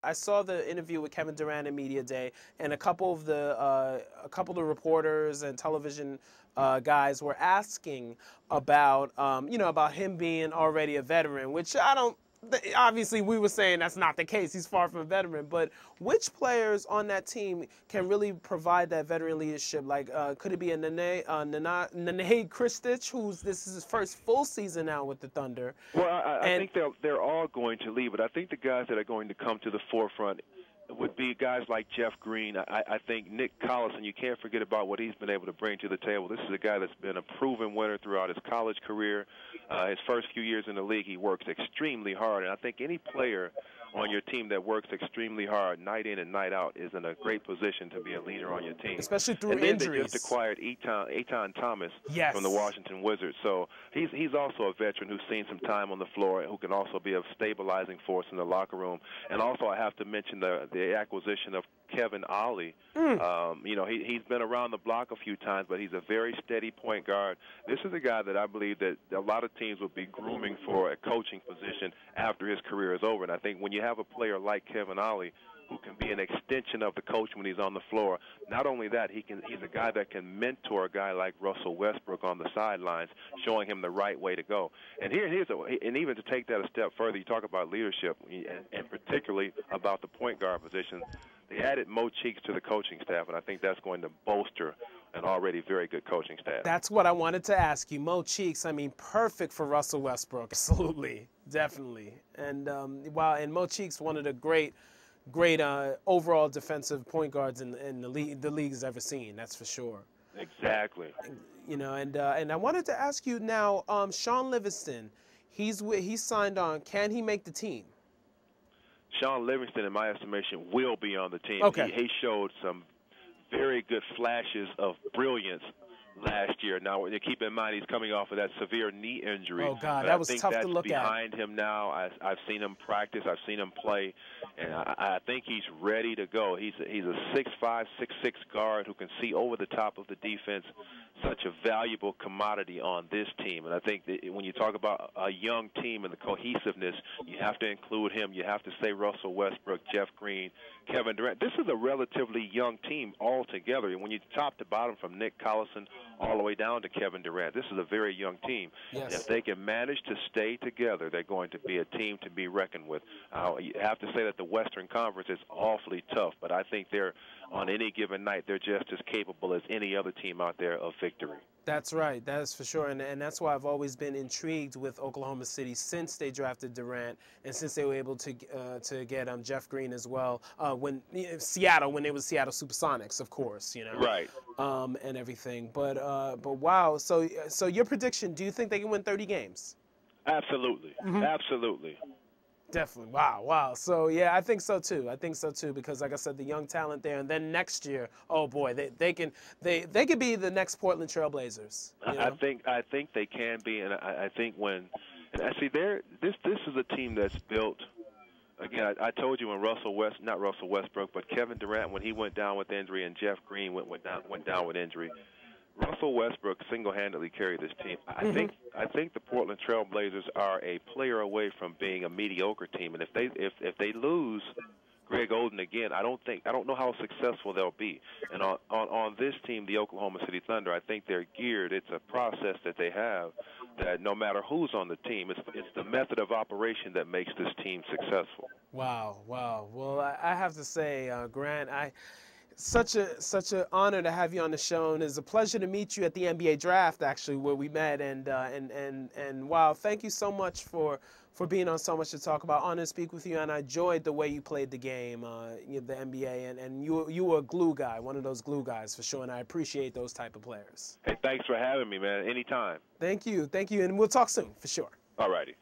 I saw the interview with Kevin Durant at Media Day, and a couple of the reporters and television guys were asking about about him being already a veteran, which I don't. Obviously, we were saying that's not the case. He's far from a veteran. But which players on that team can really provide that veteran leadership? Like, could it be a Nenad Krstic, this is his first full season now with the Thunder? Well, I think they're all going to leave, but I think the guys that are going to come to the forefront would be guys like Jeff Green. I think Nick Collison, you can't forget about what he's been able to bring to the table. This is a guy that's been a proven winner throughout his college career. His first few years in the league, he works extremely hard. And I think any player on your team that works extremely hard night in and night out is in a great position to be a leader on your team. Especially through injuries. injuries. They just acquired Etan Thomas yes. from the Washington Wizards. So he's also a veteran who's seen some time on the floor and who can also be a stabilizing force in the locker room. And also I have to mention the acquisition of Kevin Ollie. He's been around the block a few times, but he's a very steady point guard. This is a guy that I believe that a lot of teams would be grooming for a coaching position after his career is over. And I think when you have a player like Kevin Ollie, who can be an extension of the coach when he's on the floor, not only that, he's a guy that can mentor a guy like Russell Westbrook on the sidelines, showing him the right way to go. And and even to take that a step further, you talk about leadership, and particularly about the point guard position. They added Mo Cheeks to the coaching staff, and I think that's going to bolster an already very good coaching staff. That's what I wanted to ask you. Mo Cheeks, I mean, perfect for Russell Westbrook. Absolutely, definitely. And and Mo Cheeks, one of the great overall defensive point guards in the league's ever seen. That's for sure. Exactly. And I wanted to ask you now, Shaun Livingston, he's signed on. Can he make the team? Shaun Livingston, in my estimation, will be on the team. Okay. He showed some very good flashes of brilliance last year. Now, keep in mind, he's coming off of that severe knee injury. Oh, God, that was tough to look at. I think that's behind him now. I've seen him practice. I've seen him play, and I think he's ready to go. He's a 6'5", 6'6" guard who can see over the top of the defense. Such a valuable commodity on this team. And I think that when you talk about a young team and the cohesiveness, you have to include him. You have to say Russell Westbrook, Jeff Green, Kevin Durant. This is a relatively young team altogether. And when you top to bottom from Nick Collison all the way down to Kevin Durant, this is a very young team. Yes. If they can manage to stay together, they're going to be a team to be reckoned with. You have to say that the Western Conference is awfully tough, but I think on any given night, they're just as capable as any other team out there of victory. That's right. That's for sure. And that's why I've always been intrigued with Oklahoma City since they drafted Durant and since they were able to get Jeff Green as well. When they was Seattle Supersonics, of course, Right. And everything. But wow. So your prediction, do you think they can win 30 games? Absolutely. Mm-hmm. Absolutely. Definitely. Wow. So, yeah, I think so, too. Because, like I said, the young talent there. And then next year, oh, boy, they could be the next Portland Trail Blazers. I think they can be. And I think this is a team that's built. Again, I told you when not Russell Westbrook, but Kevin Durant, when he went down with injury and Jeff Green went down with injury, Russell Westbrook single-handedly carried this team. I think the Portland Trail Blazers are a player away from being a mediocre team, and if they lose Greg Oden again, I don't know how successful they'll be. And on this team, the Oklahoma City Thunder, I think they're geared. It's a process that they have that no matter who's on the team, it's the method of operation that makes this team successful. Wow. Well, I have to say, Grant, Such an honor to have you on the show, and it's a pleasure to meet you at the NBA draft, actually, where we met. And wow, thank you so much for being on So Much to Talk About. Honor to speak with you, and I enjoyed the way you played the game, the NBA, and you were a glue guy, one of those glue guys for sure, and I appreciate those type of players. Hey, thanks for having me, man. Anytime. Thank you, and we'll talk soon for sure. All righty.